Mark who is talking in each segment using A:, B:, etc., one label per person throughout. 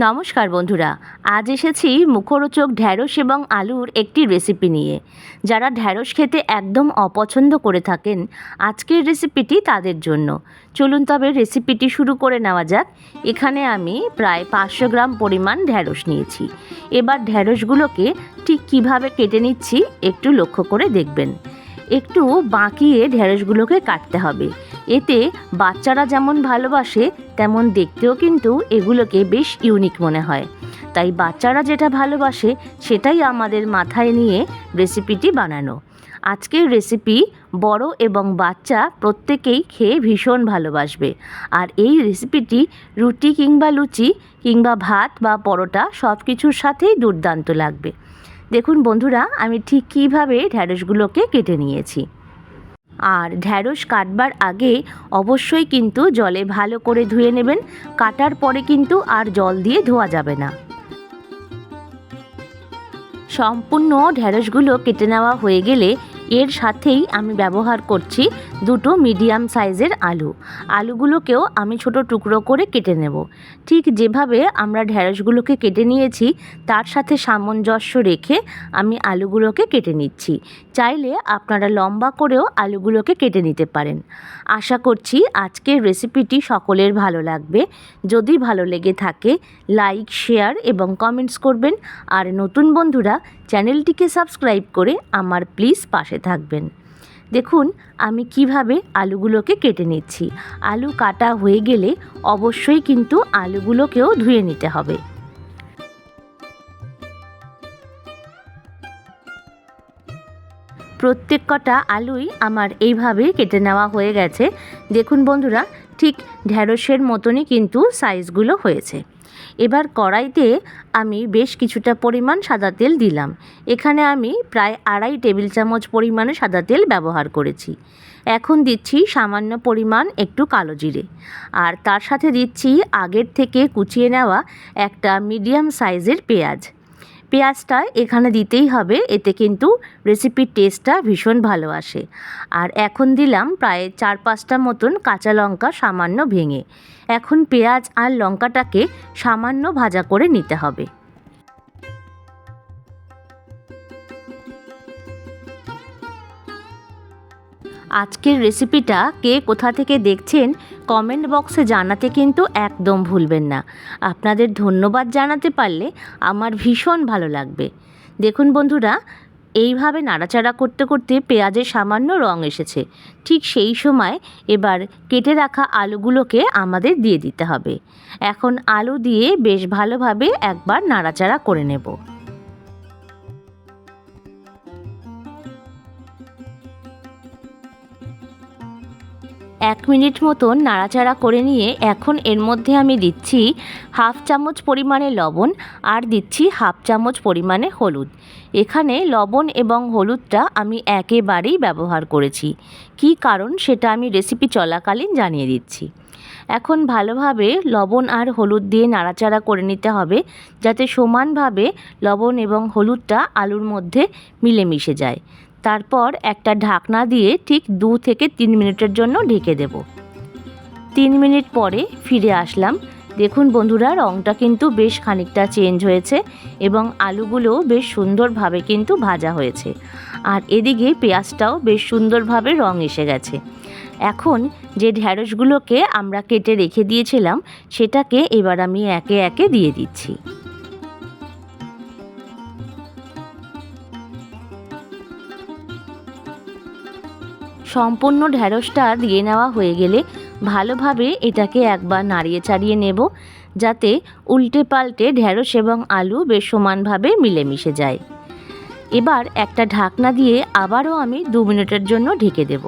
A: নমস্কার বন্ধুরা, আজ এসেছি মুখরোচক ঢ্যাঁড়স এবং আলুর একটি রেসিপি নিয়ে। যারা ঢ্যাঁড়স খেতে একদম অপছন্দ করে থাকেন, আজকের রেসিপিটি তাদের জন্য। চলুন তবে রেসিপিটি শুরু করে নেওয়া যাক। এখানে আমি প্রায় 500 গ্রাম পরিমাণ ঢ্যাঁড়স নিয়েছি। এবার ঢ্যাঁড়সগুলোকে ঠিক কিভাবে কেটে নিচ্ছি একটু লক্ষ্য করে দেখবেন। একটু বাঁকিয়ে ঢ্যাঁড়সগুলোকে কাটতে হবে। এতে বাচ্চারা যেমন ভালোবাসে তেমন দেখতেও কিন্তু এগুলোকে বেশ ইউনিক মনে হয়। তাই বাচ্চারা যেটা ভালোবাসে সেটাই আমাদের মাথায় নিয়ে রেসিপিটি বানানো। আজকের রেসিপি বড় এবং বাচ্চা প্রত্যেকেই খেয়ে ভীষণ ভালোবাসবে। আর এই রেসিপিটি রুটি কিংবা লুচি কিংবা ভাত বা পরোটা সব কিছুর সাথেই দুর্দান্ত লাগবে। দেখুন বন্ধুরা, আমি ঠিক কীভাবে ঢ্যাঁড়সগুলোকে কেটে নিয়েছি। আর ঢ্যাঁড়স কাটবার আগে অবশ্যই কিন্তু জলে ভালো করে ধুয়ে নেবেন। কাটার পরে কিন্তু আর জল দিয়ে ধোয়া যাবে না। সম্পূর্ণ ঢ্যাঁড়সগুলো কেটে নেওয়া হয়ে গেলে এর সাথেই আমি ব্যবহার করছি দুটো মিডিয়াম সাইজের আলুগুলোকেও আমি ছোট টুকরো করে কেটে নেব। ঠিক যেভাবে আমরা ঢ্যাঁড়সগুলোকে কেটে নিয়েছি তার সাথে সামঞ্জস্য রেখে আমি আলুগুলোকে কেটে নিচ্ছি। চাইলে আপনারা লম্বা করেও আলুগুলোকে কেটে নিতে পারেন। আশা করছি আজকের রেসিপিটি সকলের ভালো লাগবে। যদি ভালো লেগে থাকে লাইক, শেয়ার এবং কমেন্টস করবেন। আর নতুন বন্ধুরা চ্যানেলটিকে সাবস্ক্রাইব করে আমার প্লিজ পাশে থাকবেন। দেখুন আমি কিভাবে আলুগুলোকে কেটে নিচ্ছি। আলু কাটা হয়ে গেলে অবশ্যই কিন্তু আলুগুলোকেও ধুয়ে নিতে হবে। প্রত্যেক কটা আলুই আমার এইভাবে কেটে নেওয়া হয়ে গেছে। দেখুন বন্ধুরা, ঠিক ঢ্যাঁড়সের মতনই কিন্তু সাইজগুলো হয়েছে। এবার কড়াইতে আমি বেশ কিছুটা পরিমাণ সাদা তেল দিলাম। এখানে আমি প্রায় 2.5 টেবিল চামচ পরিমাণে সাদা তেল ব্যবহার করেছি। এখন দিচ্ছি সামান্য পরিমাণ একটু কালো জিরে, আর তার সাথে দিচ্ছি আগের থেকে কুচিয়ে নেওয়া একটা মিডিয়াম সাইজের পেঁয়াজটা এখানে দিতেই হবে, এতে কিন্তু রেসিপির টেস্টটা ভীষণ ভালো আসে। আর এখন দিলাম প্রায় 4-5টা মতন কাঁচা লঙ্কা সামান্য ভেঙে। এখন পেঁয়াজ আর লঙ্কাটাকে সামান্য ভাজা করে নিতে হবে। আজকের রেসিপিটা কে কোথা থেকে দেখছেন কমেন্ট বক্সে জানাতে কিন্তু একদম ভুলবেন না। আপনাদের ধন্যবাদ জানাতে পারলে আমার ভীষণ ভালো লাগবে। দেখুন বন্ধুরা, এইভাবে নাড়াচাড়া করতে করতে পেঁয়াজের সামান্য রং এসেছে। ঠিক সেই সময় এবার কেটে রাখা আলুগুলোকে আমাদের দিয়ে দিতে হবে। এখন আলু দিয়ে বেশ ভালোভাবে একবার নাড়াচাড়া করে নেব। 1 মিনিট মতন নাড়াচাড়া করে নিয়ে এখন এর মধ্যে আমি দিচ্ছি 1/2 চামচ পরিমাণে লবণ আর দিচ্ছি 1/2 চামচ পরিমাণে হলুদ। এখানে লবণ এবং হলুদটা আমি একেবারেই ব্যবহার করেছি। কী কারণ সেটা আমি রেসিপি চলাকালীন জানিয়ে দিচ্ছি। এখন ভালোভাবে লবণ আর হলুদ দিয়ে নাড়াচাড়া করে নিতে হবে, যাতে সমানভাবে লবণ এবং হলুদটা আলুর মধ্যে মিলেমিশে যায়। তারপর একটা ঢাকনা দিয়ে ঠিক 2 থেকে 3 মিনিটের জন্য ঢেকে দেব। 3 মিনিট পরে ফিরে আসলাম। দেখুন বন্ধুরা, রঙটা কিন্তু বেশ খানিকটা চেঞ্জ হয়েছে এবং আলুগুলো বেশ সুন্দরভাবে কিন্তু ভাজা হয়েছে। আর এদিকে পেঁয়াজটাও বেশ সুন্দরভাবে রং এসে গেছে। এখন যে ঢ্যাঁড়সগুলোকে আমরা কেটে রেখে দিয়েছিলাম সেটাকে এবার আমি একে একে দিয়ে দিচ্ছি। সম্পূর্ণ ঢ্যাঁড়সটা দিয়ে নেওয়া হয়ে গেলে ভালোভাবে এটাকে একবার নাড়িয়ে চাড়িয়ে নেব, যাতে উল্টে পাল্টে ঢ্যাঁড়স এবং আলু বেশ সমানভাবে মিলেমিশে যায়। এবার একটা ঢাকনা দিয়ে আবারও আমি 2 মিনিটের জন্য ঢেকে দেব।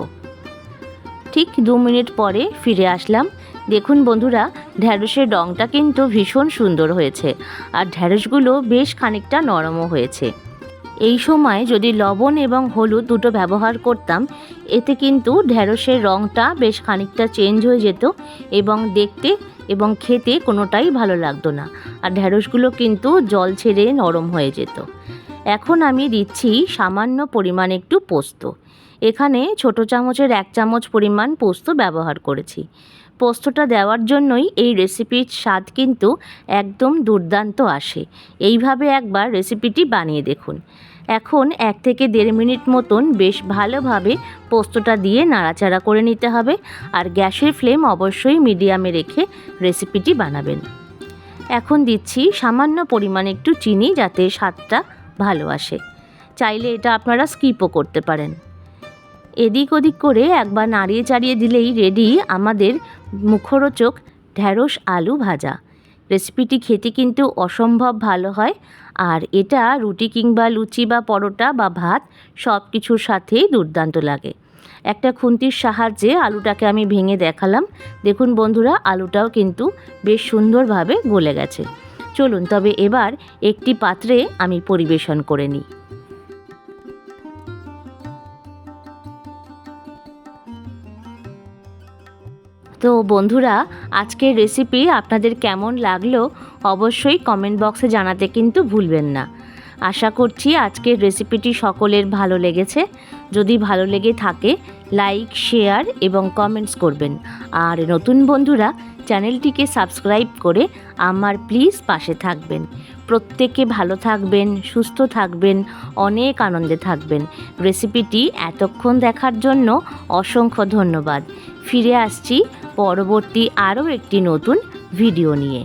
A: ঠিক 2 মিনিট পরে ফিরে আসলাম। দেখুন বন্ধুরা, ঢ্যাঁড়সের রঙটা কিন্তু ভীষণ সুন্দর হয়েছে আর ঢ্যাঁড়সগুলো বেশ খানিকটা নরমও হয়েছে। এই সময় যদি লবণ এবং হলুদ দুটো ব্যবহার করতাম, এতে কিন্তু ঢ্যাঁড়সের রঙটা বেশ খানিকটা চেঞ্জ হয়ে যেত এবং দেখতে এবং খেতে কোনোটাই ভালো লাগতো না, আর ঢ্যাঁড়সগুলো কিন্তু জল ছেড়ে নরম হয়ে যেত। এখন আমি দিচ্ছি সামান্য পরিমাণ একটু পোস্ত। এখানে ছোট চামচের 1 চামচ পরিমাণ পোস্ত ব্যবহার করেছি। পোস্তটা দেওয়ার জন্যই এই রেসিপির স্বাদ কিন্তু একদম দুর্দান্ত আসে। এইভাবে একবার রেসিপিটি বানিয়ে দেখুন। এখন 1 থেকে 1.5 মিনিট মতন বেশ ভালোভাবে পোস্তটা দিয়ে নাড়াচাড়া করে নিতে হবে, আর গ্যাসের ফ্লেম অবশ্যই মিডিয়ামে রেখে রেসিপিটি বানাবেন। এখন দিচ্ছি সামান্য পরিমাণে একটু চিনি, যাতে স্বাদটা ভালো আসে। চাইলে এটা আপনারা স্কিপও করতে পারেন। এদিক ওদিক করে একবার নাড়িয়ে চাড়িয়ে দিলেই রেডি আমাদের মুখরোচক ঢ্যাঁড়স আলু ভাজা। রেসিপিটি খেতে কিন্তু অসম্ভব ভালো হয়, আর এটা রুটি কিংবা লুচি বা পরোটা বা ভাত সব কিছুর সাথেই দুর্দান্ত লাগে। একটা খুন্তির সাহায্যে আলুটাকে আমি ভেঙে দেখালাম। দেখুন বন্ধুরা, আলুটাও কিন্তু বেশ সুন্দরভাবে গলে গেছে। চলুন তবে এবার একটি পাত্রে আমি পরিবেশন করে নিই। তো বন্ধুরা, আজকের রেসিপি আপনাদের কেমন লাগলো অবশ্যই কমেন্ট বক্সে জানাতে কিন্তু ভুলবেন না। আশা করছি আজকের রেসিপিটি সকলের ভালো লেগেছে। যদি ভালো লেগে থাকে লাইক, শেয়ার এবং কমেন্টস করবেন। আর নতুন বন্ধুরা চ্যানেলটিকে সাবস্ক্রাইব করে আমার প্লিজ পাশে থাকবেন। প্রত্যেকে ভালো থাকবেন, সুস্থ থাকবেন, অনেক আনন্দে থাকবেন। রেসিপিটি এতক্ষণ দেখার জন্য অসংখ্য ধন্যবাদ। ফিরে আসছি পরবর্তী আরও একটি নতুন ভিডিও নিয়ে।